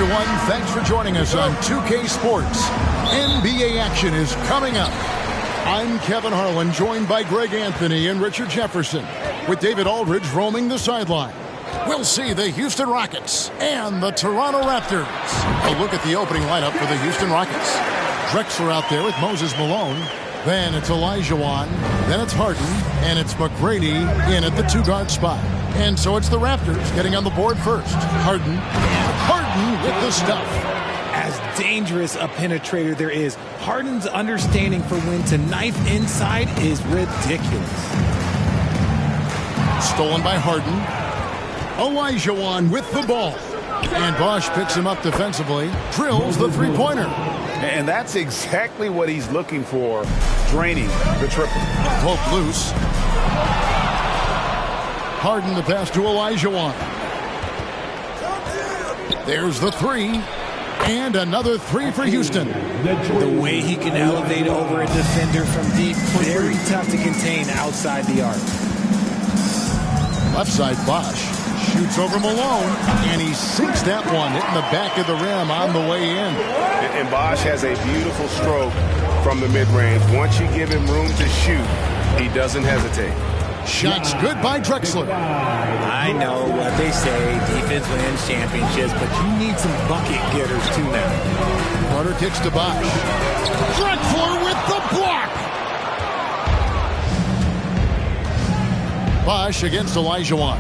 everyone. Thanks for joining us on 2K Sports. NBA action is coming up. I'm Kevin Harlan, joined by Greg Anthony and Richard Jefferson, with David Aldridge roaming the sideline. We'll see the Houston Rockets and the Toronto Raptors. A look at the opening lineup for the Houston Rockets. Drexler out there with Moses Malone. Then it's Olajuwon. Then it's Harden. And it's McGrady in at the two-guard spot. And so it's the Raptors getting on the board first. Harden with the stuff. As dangerous a penetrator there is, Harden's understanding for when to knife inside is ridiculous. Stolen by Harden. Olajuwon with the ball. And Bosch picks him up defensively. Drills the three-pointer. And that's exactly what he's looking for, draining the triple. Broke loose. Harden the pass to Olajuwon. There's the three. And another three for Houston. The way he can elevate over a defender from deep, very tough to contain outside the arc. Left side, Bosch shoots over Malone, and he sinks that one, hitting the back of the rim on the way in. And Bosch has a beautiful stroke from the mid-range. Once you give him room to shoot, he doesn't hesitate. Shots good by Drexler. I know what they say, defense wins championships, but you need some bucket getters too now. Carter kicks to Bosch. Drexler with the block. Bosch against Olajuwon.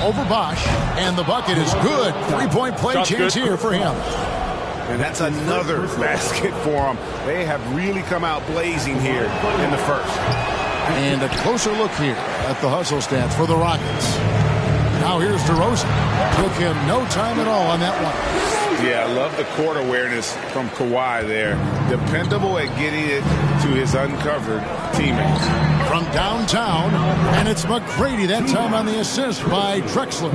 Over Bosch, and the bucket is good. Three-point play chance here for him. And that's another basket for him. They have really come out blazing here in the first. And a closer look here at the hustle stats for the Rockets. Now here's DeRozan. Took him no time at all on that one. Yeah, I love the court awareness from Kawhi there. Dependable at getting it to his uncovered teammates. From downtown, and it's McGrady that time on the assist by Drexler.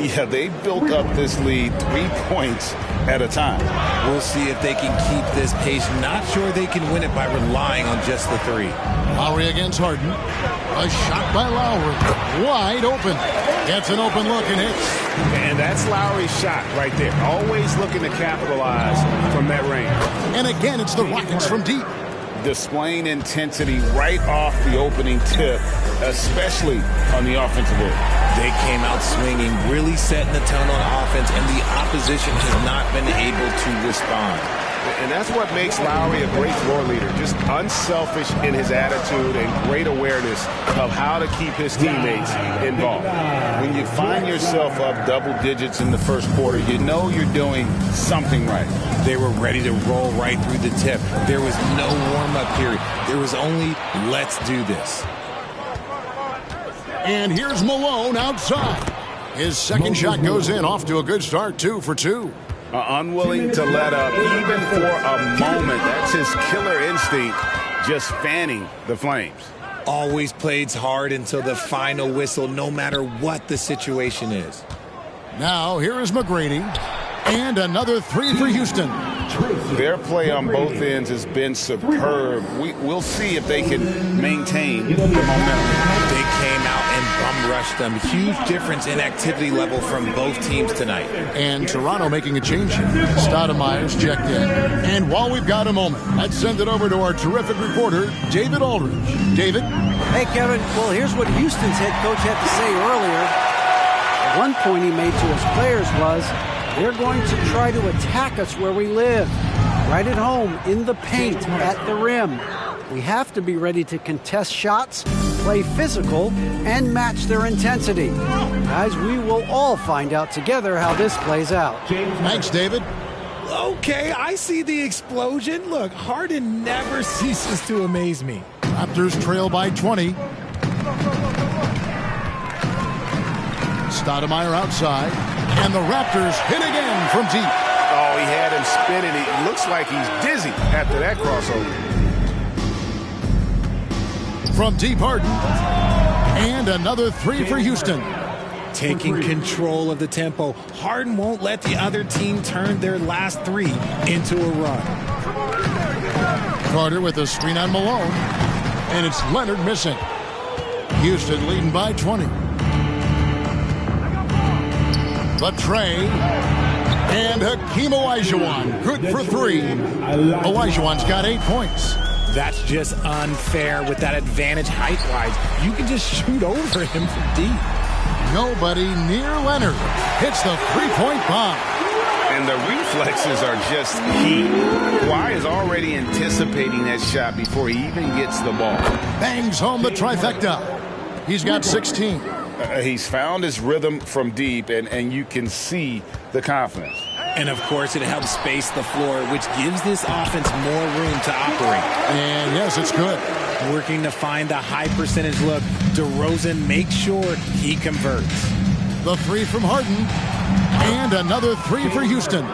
Yeah, they built up this lead 3 points at a time. We'll see if they can keep this pace. Not sure they can win it by relying on just the three. Lowry against Harden. A shot by Lowry. Wide open. Gets an open look and hits. And that's Lowry's shot right there. Always looking to capitalize from that range. And again, it's the Rockets from deep. Displaying intensity right off the opening tip, especially on the offensive end. They came out swinging, really setting the tone on offense, and the opposition has not been able to respond. And that's what makes Lowry a great floor leader. Just unselfish in his attitude and great awareness of how to keep his teammates involved. When you find yourself up double digits in the first quarter, you know you're doing something right. They were ready to roll right through the tip. There was no warm-up period. There was only, let's do this. And here's Malone outside. His second shot goes in, off to a good start, 2 for 2. Unwilling to let up even for a moment. That's his killer instinct, just fanning the flames. Always plays hard until the final whistle, no matter what the situation is. Now here is McGrady. And another three for Houston. Their play on both ends has been superb. We'll see if they can maintain the momentum. They came out and bum rushed them. Huge difference in activity level from both teams tonight. And Toronto making a change here. Stoudemire's checked in. And while we've got a moment, let's send it over to our terrific reporter, David Aldridge. David? Hey, Kevin. Well, here's what Houston's head coach had to say earlier. One point he made to his players was, they're going to try to attack us where we live, right at home, in the paint, at the rim. We have to be ready to contest shots, play physical, and match their intensity. Guys, we will all find out together how this plays out. Thanks, David. Okay, I see the explosion. Look, Harden never ceases to amaze me. Raptors trail by 20. Stoudemire outside. And the Raptors hit again from deep. Oh, he had him spinning. It looks like he's dizzy after that crossover. From deep, Harden. And another three for Houston. Taking control of the tempo. Harden won't let the other team turn their last three into a run. Carter with a screen on Malone. And it's Leonard missing. Houston leading by 20. The tray, and Hakeem Olajuwon, good for 3. Olajuwon's got 8 points. That's just unfair with that advantage height-wise. You can just shoot over him from deep. Nobody near Leonard. Hits the three-point bomb. And the reflexes are just key. Kawhi is already anticipating that shot before he even gets the ball. Bangs home the trifecta. He's got 16. He's found his rhythm from deep, and you can see the confidence. And, of course, it helps space the floor, which gives this offense more room to operate. And, yes, it's good. Working to find the high-percentage look, DeRozan makes sure he converts. The 3 from Harden. And another 3 for Houston.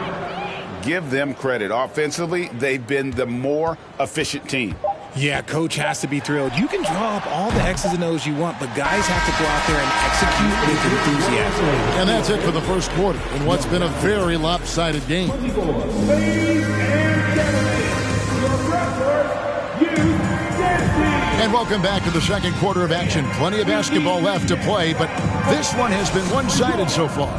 Give them credit. Offensively, they've been the more efficient team. Yeah, coach has to be thrilled. You can draw up all the X's and O's you want, but guys have to go out there and execute with enthusiasm. And that's it for the first quarter in what's been a very lopsided game. And welcome back to the second quarter of action. Plenty of basketball left to play, but this one has been one-sided so far.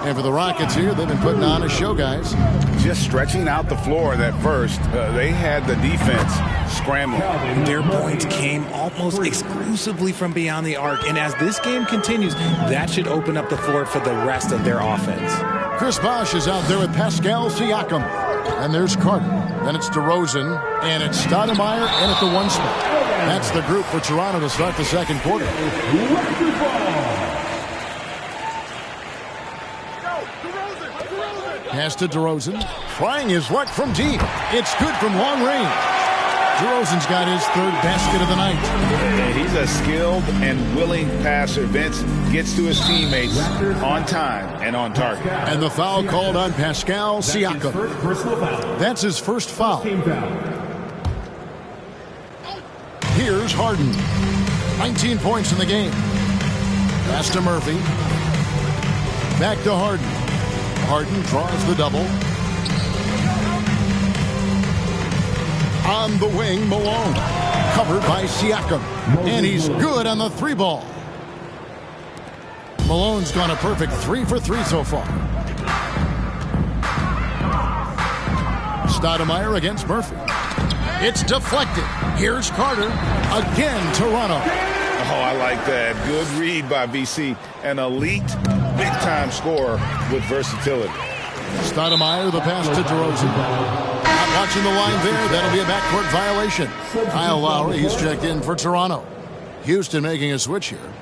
And for the Rockets here, they've been putting on a show, guys. Just stretching out the floor that first. They had the defense scrambling. Their points came almost exclusively from beyond the arc. And as this game continues, that should open up the floor for the rest of their offense. Chris Bosh is out there with Pascal Siakam. And there's Carter. Then it's DeRozan. And it's Stoudemire in at the 1 spot. That's the group for Toronto to start the second quarter. Pass to DeRozan. Trying his luck from deep. It's good from long range. DeRozan's got his 3rd basket of the night. He's a skilled and willing passer. Vince gets to his teammates on time and on target. And the foul called on Pascal Siakam. That's his first foul. Here's Harden. 19 points in the game. Pass to Murphy. Back to Harden. Harden draws the double. On the wing, Malone. Covered by Siakam. And he's good on the 3 ball. Malone's gone a perfect 3 for 3 so far. Stoudemire against Murphy. It's deflected. Here's Carter. Again, Toronto. Oh, I like that. Good read by BC. An elite, big-time scorer with versatility. Stoudemire, the pass to DeRozan. Not watching the line there. That'll be a backcourt violation. Kyle Lowry, he's checked in for Toronto. Houston making a switch here.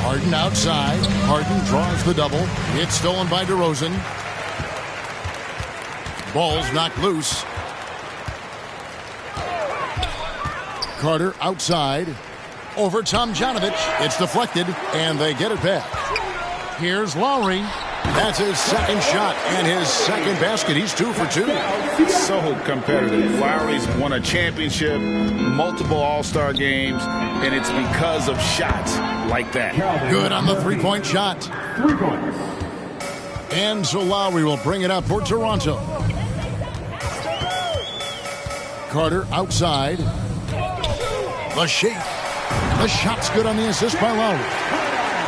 Harden outside. Harden draws the double. It's stolen by DeRozan. Ball's knocked loose. Carter outside. Over Tomjanovich. It's deflected, and they get it back. Here's Lowry. That's his 2nd shot and his 2nd basket. He's 2 for 2. So competitive. Lowry's won a championship, multiple All-Star games, and it's because of shots like that. Good on the 3-point shot. 3 points. And so Lowry will bring it up for Toronto. Carter outside. The shake. The shot's good on the assist by Lowry.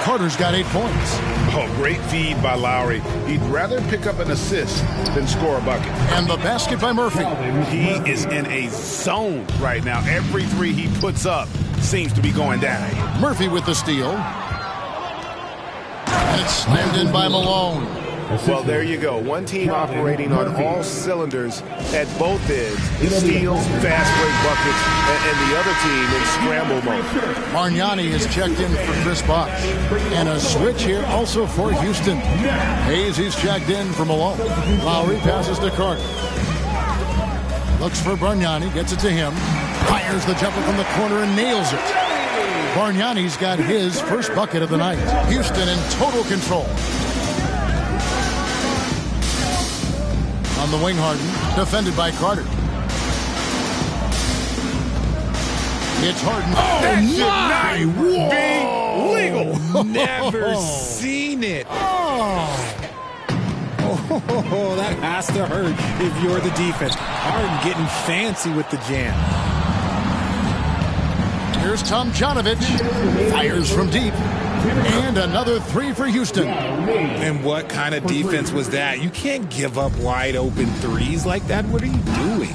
Carter's got 8 points. Oh, great feed by Lowry. He'd rather pick up an assist than score a bucket. And the basket by Murphy. He is in a zone right now. Every 3 he puts up seems to be going down. Murphy with the steal. And it's slammed in by Malone. Well, there you go. One team operating on all cylinders at both ends. Steals, fast break buckets, and the other team in scramble mode. Bargnani has checked in for Chris Bosh. And a switch here also for Houston. Hayes, he's checked in for Malone. Lowry passes to Carter. Looks for Bargnani, gets it to him. Fires the jumper from the corner and nails it. Bargnani's got his first bucket of the night. Houston in total control. On the wing, Harden, defended by Carter. It's Harden. That should not be legal. Never seen it. Oh, that has to hurt if you're the defense. Harden getting fancy with the jam. Here's Tomjanovich. Fires from deep. And another three for Houston. And what kind of defense was that? You can't give up wide open threes like that. What are you doing?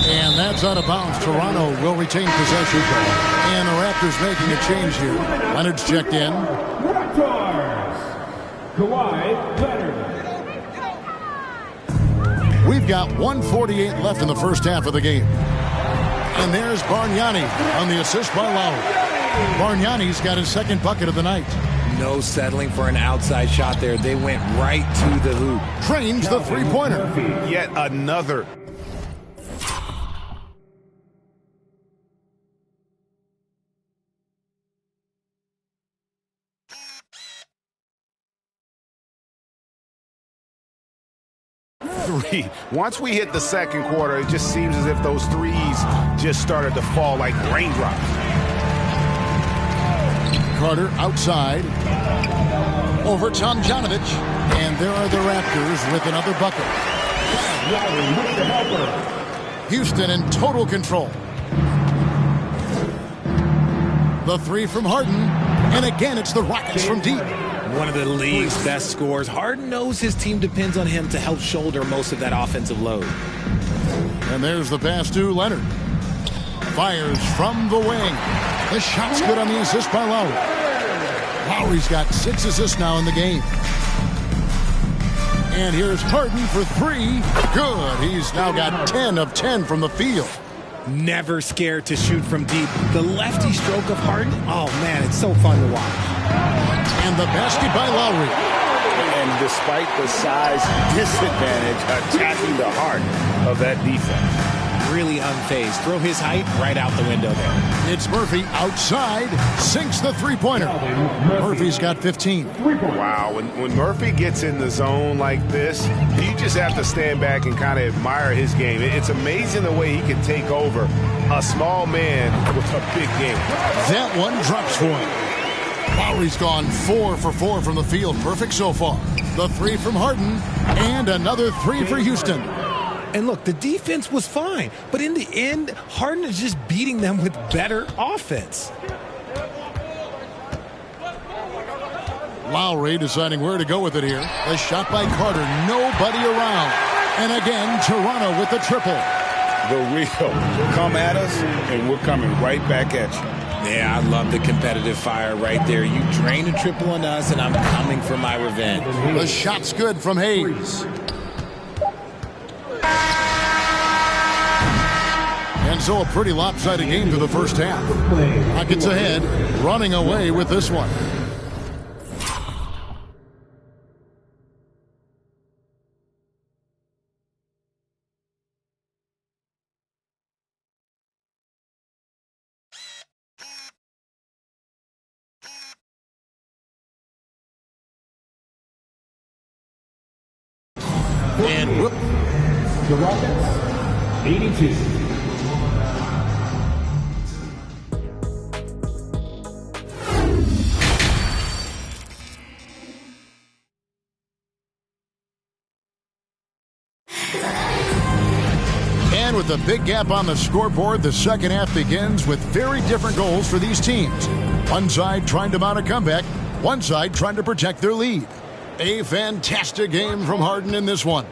And that's out of bounds. Toronto will retain possession. And the Raptors making a change here. Leonard's checked in. Kawhi Leonard. We've got 1:48 left in the first half of the game. And there's Bargnani on the assist by Lowry. Bargnani's got his second bucket of the night. No settling for an outside shot there. They went right to the hoop. Trains the three-pointer. Yet another. Once we hit the second quarter, it just seems as if those threes just started to fall like raindrops. Carter outside. Over Tomjanovich. And there are the Raptors with another bucket. Houston in total control. The three from Harden. And again, it's the Rockets from deep. One of the league's best scorers. Harden knows his team depends on him to help shoulder most of that offensive load. And there's the pass to Leonard. Fires from the wing. The shot's good on the assist by Lowry. Lowry's got 6 assists now in the game. And here's Harden for 3. Good. He's now got 10 of 10 from the field. Never scared to shoot from deep. The lefty stroke of Harden, oh man, it's so fun to watch. And the basket by Lowry. And despite the size disadvantage, attacking the heart of that defense. Really unfazed. Throw his height right out the window there. It's Murphy outside. Sinks the three-pointer. Murphy's got 15. Wow, when Murphy gets in the zone like this, you just have to stand back and kind of admire his game. It's amazing the way he can take over a small man with a big game. That one drops for him. Lowry's gone 4 for 4 from the field. Perfect so far. The three from Harden. And another three for Houston. And look, the defense was fine. But in the end, Harden is just beating them with better offense. Lowry deciding where to go with it here. A shot by Carter. Nobody around. And again, Toronto with the triple. The real. Come at us, and we're coming right back at you. Yeah, I love the competitive fire right there. You drain a triple on us, and I'm coming for my revenge. The shot's good from Hayes. And so a pretty lopsided game for the first half. Rockets ahead, running away with this one. And whoop. The Rockets, 82. And with a big gap on the scoreboard, the second half begins with very different goals for these teams. One side trying to mount a comeback, one side trying to protect their lead. A fantastic game from Harden in this one.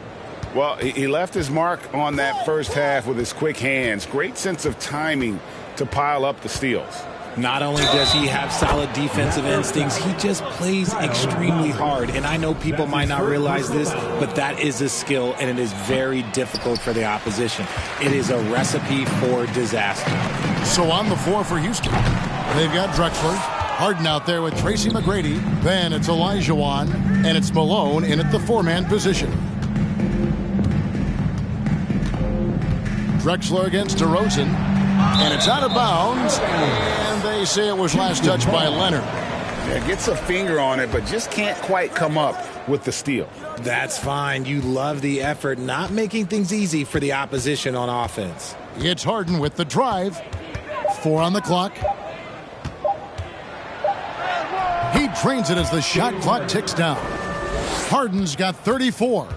Well, he left his mark on that first half with his quick hands. Great sense of timing to pile up the steals. Not only does he have solid defensive instincts, he just plays extremely hard. And I know people might not realize this, but that is a skill, and it is very difficult for the opposition. It is a recipe for disaster. So on the floor for Houston, they've got Drexler, Harden out there with Tracy McGrady. Then it's Olajuwon, and it's Malone in at the four-man position. Drexler against DeRozan, and it's out of bounds, and they say it was last touched by Leonard. Yeah, gets a finger on it, but just can't quite come up with the steal. That's fine. You love the effort, not making things easy for the opposition on offense. It's Harden with the drive. 4 on the clock. He drains it as the shot clock ticks down. Harden's got 34.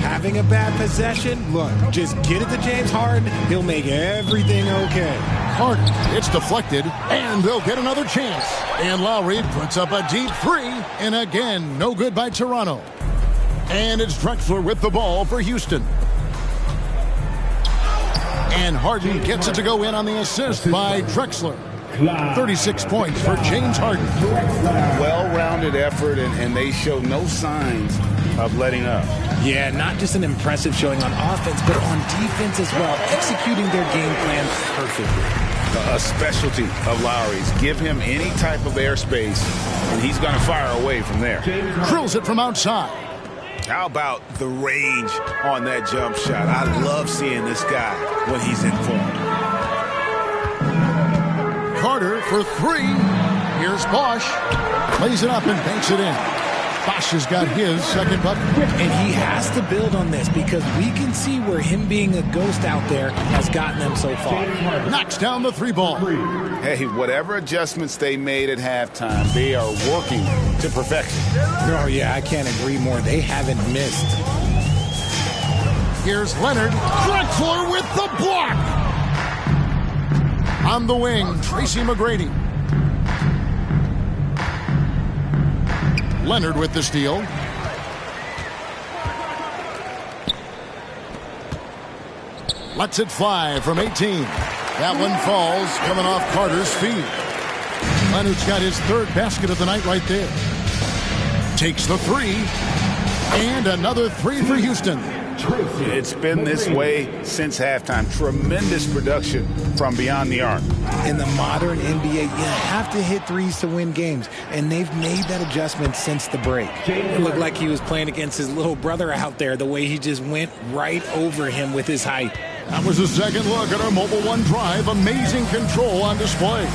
Having a bad possession? Look, just get it to James Harden. He'll make everything okay. Carter. It's deflected, and they'll get another chance. And Lowry puts up a deep three, and again, no good by Toronto. And it's Drexler with the ball for Houston. And Harden gets it to go in on the assist by Drexler. 36 points for James Harden. Well-rounded effort, and they show no signs of letting up. Yeah, not just an impressive showing on offense, but on defense as well, executing their game plan perfectly. A specialty of Lowry's. Give him any type of airspace, and he's going to fire away from there. Drills it from outside. How about the range on that jump shot? I love seeing this guy when he's in form. Carter for three. Here's Bosch. Lays it up and banks it in. Bosch has got his second bucket. And he has to build on this because we can see where him being a ghost out there has gotten them so far. Knocks down the three ball. Hey, whatever adjustments they made at halftime, they are working to perfection. Oh, yeah, I can't agree more. They haven't missed. Here's Leonard. Drexler with the block. On the wing, Tracy McGrady. Leonard with the steal. Lets it fly from 18. That one falls, coming off Carter's feet. Leonard's got his third basket of the night right there. Takes the three. And another three for Houston. It's been this way since halftime. Tremendous production from beyond the arc. In the modern NBA, you have to hit threes to win games, and they've made that adjustment since the break. It looked like he was playing against his little brother out there, the way he just went right over him with his height. That was a second look at our Mobile One drive. Amazing control on display.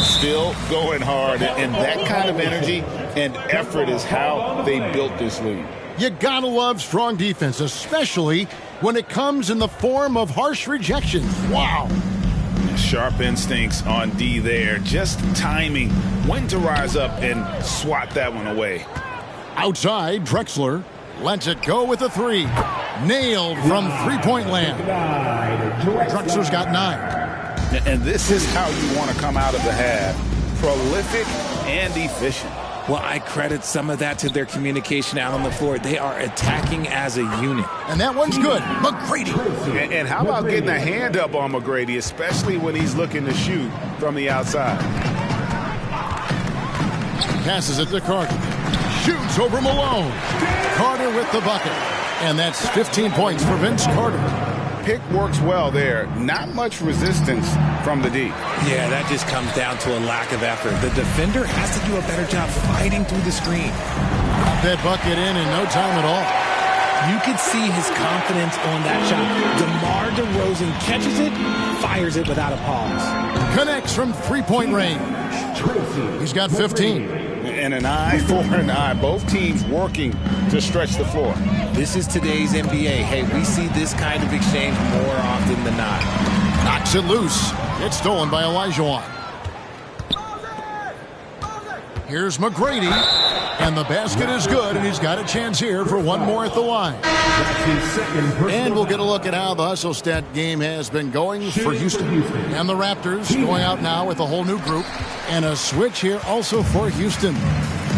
Still going hard, and that kind of energy and effort is how they built this lead. You gotta love strong defense, especially when it comes in the form of harsh rejection. Wow. Sharp instincts on D there. Just timing when to rise up and swat that one away. Outside, Drexler lets it go with a three. Nailed from three-point land. Drexler's got 9. And this is how you want to come out of the half. Prolific and efficient. Well, I credit some of that to their communication out on the floor. They are attacking as a unit. And that one's good. McGrady. And how about getting a hand up on McGrady, especially when he's looking to shoot from the outside? Passes it to Carter. Shoots over Malone. Carter with the bucket. And that's 15 points for Vince Carter. Pick works well there. Not much resistance from the D. Yeah, that just comes down to a lack of effort. The defender has to do a better job fighting through the screen. Got that bucket in no time at all. You could see his confidence on that shot. DeMar DeRozan catches it, fires it without a pause. Connects from three-point range. He's got 15. And an eye for an eye. Both teams working to stretch the floor. This is today's NBA. Hey, we see this kind of exchange more often than not. Knocks it loose. It's stolen by Olajuwon. Here's McGrady. And the basket is good, and he's got a chance here for one more at the line. And we'll get a look at how the Hustle Stat game has been going for Houston. And the Raptors going out now with a whole new group. And a switch here also for Houston.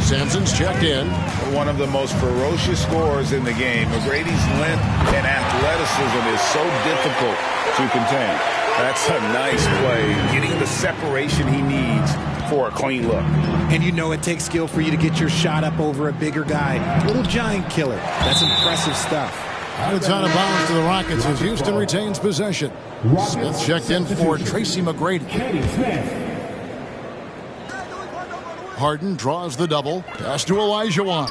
Sampson's checked in. One of the most ferocious scorers in the game. McGrady's length and athleticism is so difficult to contain. That's a nice play. Getting the separation he needs for a clean look. And you know it takes skill for you to get your shot up over a bigger guy. Little giant killer. That's impressive stuff. It's out of bounds to the Rockets as Houston retains possession. Smith checked in for Tracy McGrady. Harden draws the double. Pass to Olajuwon.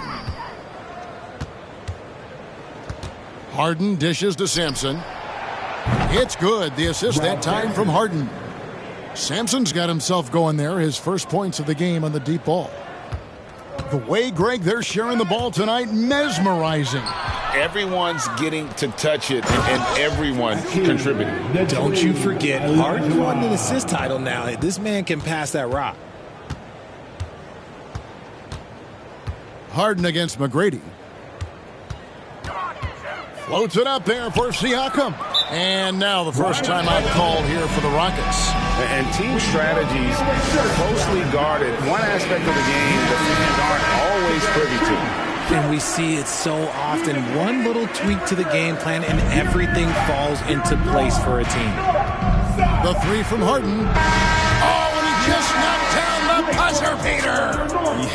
Harden dishes to Sampson. It's good. The assist that time from Harden. Sampson's got himself going there. His first points of the game on the deep ball. The way, Greg, they're sharing the ball tonight, mesmerizing. Everyone's getting to touch it, and everyone contributing. Don't you forget, Harden won an assist title now. This man can pass that rock. Harden against McGrady. Floats it up there for Siakam. And now the first timeout called here for the Rockets. And team strategies closely guarded. One aspect of the game the fans aren't always privy to. And we see it so often. One little tweak to the game plan and everything falls into place for a team. The three from Harden. Oh, and he just knocked down the buzzer beater.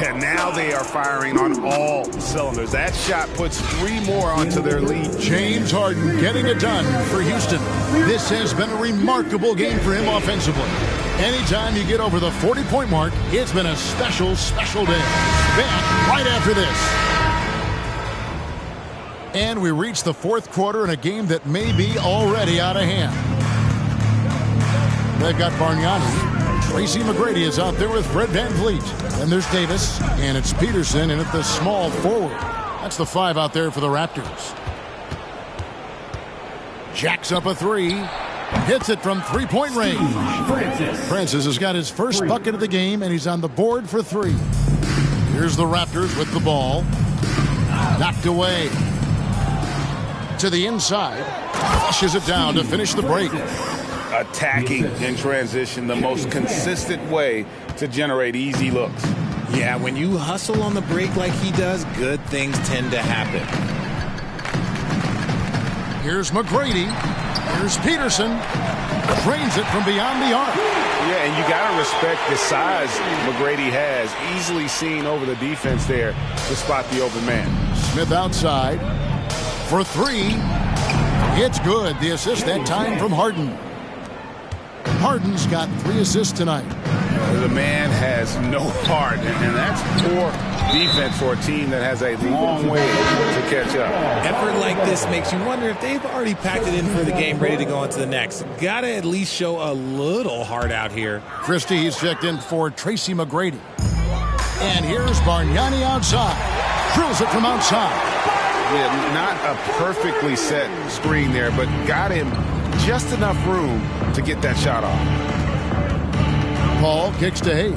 Yeah, now they are firing on all cylinders. That shot puts 3 more onto their lead. James Harden getting it done for Houston. This has been a remarkable game for him offensively. Anytime you get over the 40-point mark, it's been a special, special day. Back right after this. And we reach the fourth quarter in a game that may be already out of hand. They've got Bargnani. Tracy McGrady is out there with Fred VanVleet. Then there's Davis, and it's Peterson in at the small forward. That's the 5 out there for the Raptors. Jacks up a 3. Hits it from three-point range. Francis has got his first bucket of the game, and he's on the board for 3. Here's the Raptors with the ball. Knocked away. To the inside. Flushes it down to finish the break. Attacking in transition, the most consistent way to generate easy looks. Yeah, when you hustle on the break like he does, good things tend to happen. Here's McGrady. Here's Peterson. Drains it from beyond the arc. Yeah, and you got to respect the size McGrady has. Easily seen over the defense there to spot the open man. Smith outside for 3. It's good. The assist that time from Harden. Harden's got 3 assists tonight. The man has no heart, and that's poor defense for a team that has a long way to catch up. Effort like this makes you wonder if they've already packed it in for the game, ready to go on to the next. Got to at least show a little heart out here. Christie, he's checked in for Tracy McGrady. And here's Bargnani outside. Drills it from outside. Yeah, not a perfectly set screen there, but got him just enough room to get that shot off. Paul kicks to Hayes.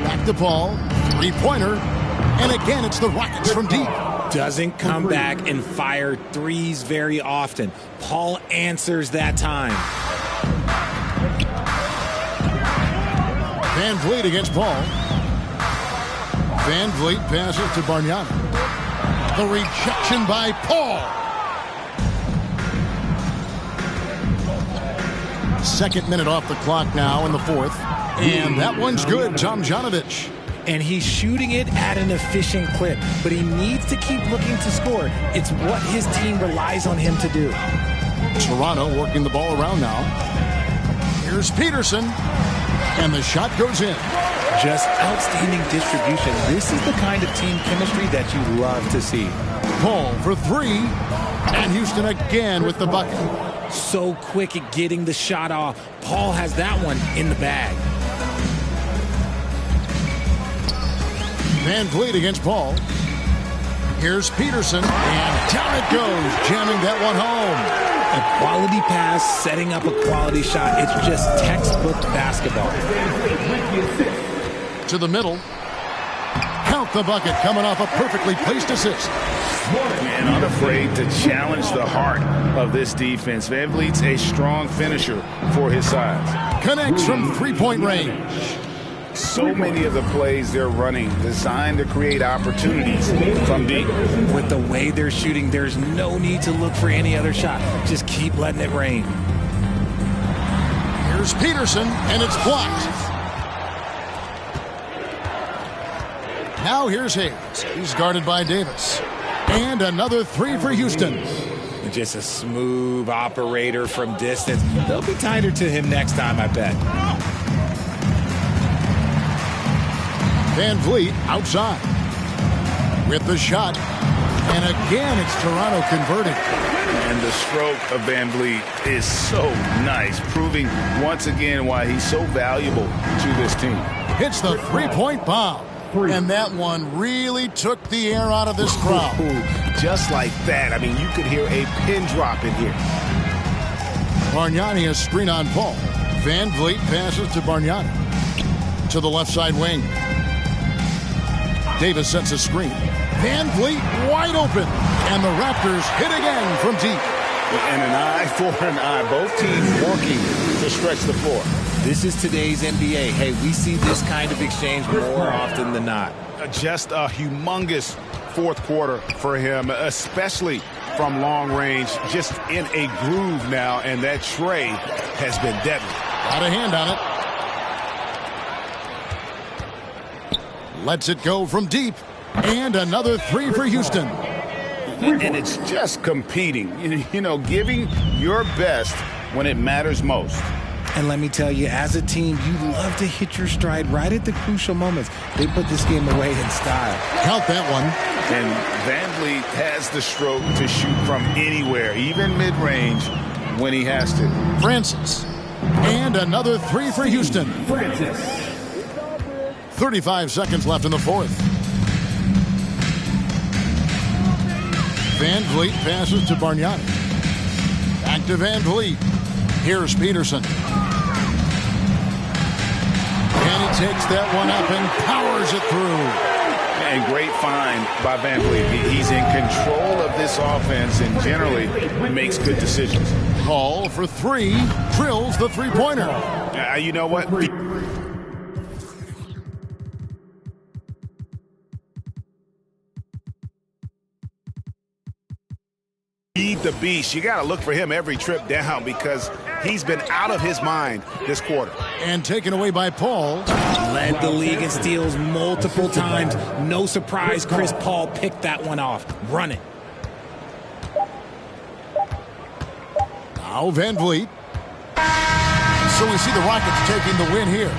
Back to Paul. 3-pointer. And again, it's the Rockets from deep. Doesn't come back and fire threes very often. Paul answers that time. VanVleet against Paul. VanVleet passes to Bargnani. The rejection by Paul. Second minute off the clock now in the fourth. And that one's good, Tomjanovich. And he's shooting it at an efficient clip, but he needs to keep looking to score. It's what his team relies on him to do. Toronto working the ball around now. Here's Peterson. And the shot goes in. Just outstanding distribution. This is the kind of team chemistry that you love to see. Paul for 3. And Houston again with the bucket. So quick at getting the shot off. Paul has that one in the bag. VanVleet against Paul. Here's Peterson. And down it goes, jamming that one home. A quality pass, setting up a quality shot. It's just textbook basketball. To the middle. Count the bucket coming off a perfectly placed assist. Man, unafraid to challenge the heart of this defense. VanVleet's a strong finisher for his size. Connects from 3-point range. So many of the plays they're running designed to create opportunities from deep. With the way they're shooting, there's no need to look for any other shot. Just keep letting it rain. Here's Peterson, and it's blocked. Now here's Hayes. He's guarded by Davis. And another 3 for Houston. Just a smooth operator from distance. They'll be tighter to him next time, I bet. VanVleet outside with the shot. And again, it's Toronto converting. And the stroke of VanVleet is so nice, proving once again why he's so valuable to this team. Hits the 3-point bomb. And that one really took the air out of this crowd. Just like that. I mean, you could hear a pin drop in here. Bargnani a screen on Paul. VanVleet passes to Bargnani. To the left side wing. Davis sets a screen. Van Vliet wide open. And the Raptors hit again from deep. And an eye for an eye. Both teams working to stretch the floor. This is today's NBA. Hey, we see this kind of exchange more often than not. Just a humongous fourth quarter for him, especially from long range. Just in a groove now, and that tray has been deadly. Got a hand on it. Lets it go from deep. And another three for Houston. And it's just competing, you know, giving your best when it matters most. And let me tell you, as a team, you love to hit your stride right at the crucial moments. They put this game away in style. Count that one. And Van Vliet has the stroke to shoot from anywhere, even mid-range, when he has to. Francis. And another three for Houston. Francis. 35 seconds left in the fourth. Van Vliet passes to Bargnani. Back to Van Vliet. Here's Peterson. And he takes that one up and powers it through. And great find by Van Vliet. He's in control of this offense and generally makes good decisions. Call for three. Drills the three-pointer. You know what? Feed the beast. You got to look for him every trip down because he's been out of his mind this quarter. And taken away by Paul. Led the league in steals multiple times. No surprise Chris Paul picked that one off. Run it. Now Van Vliet. So we see the Rockets taking the win here.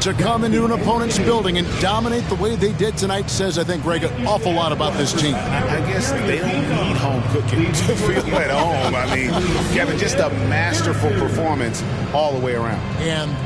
To come into an opponent's building and dominate the way they did tonight says, I think, Greg, an awful lot about this team. I guess they don't need home cooking to feel at home. I mean, Kevin, just a masterful performance all the way around. And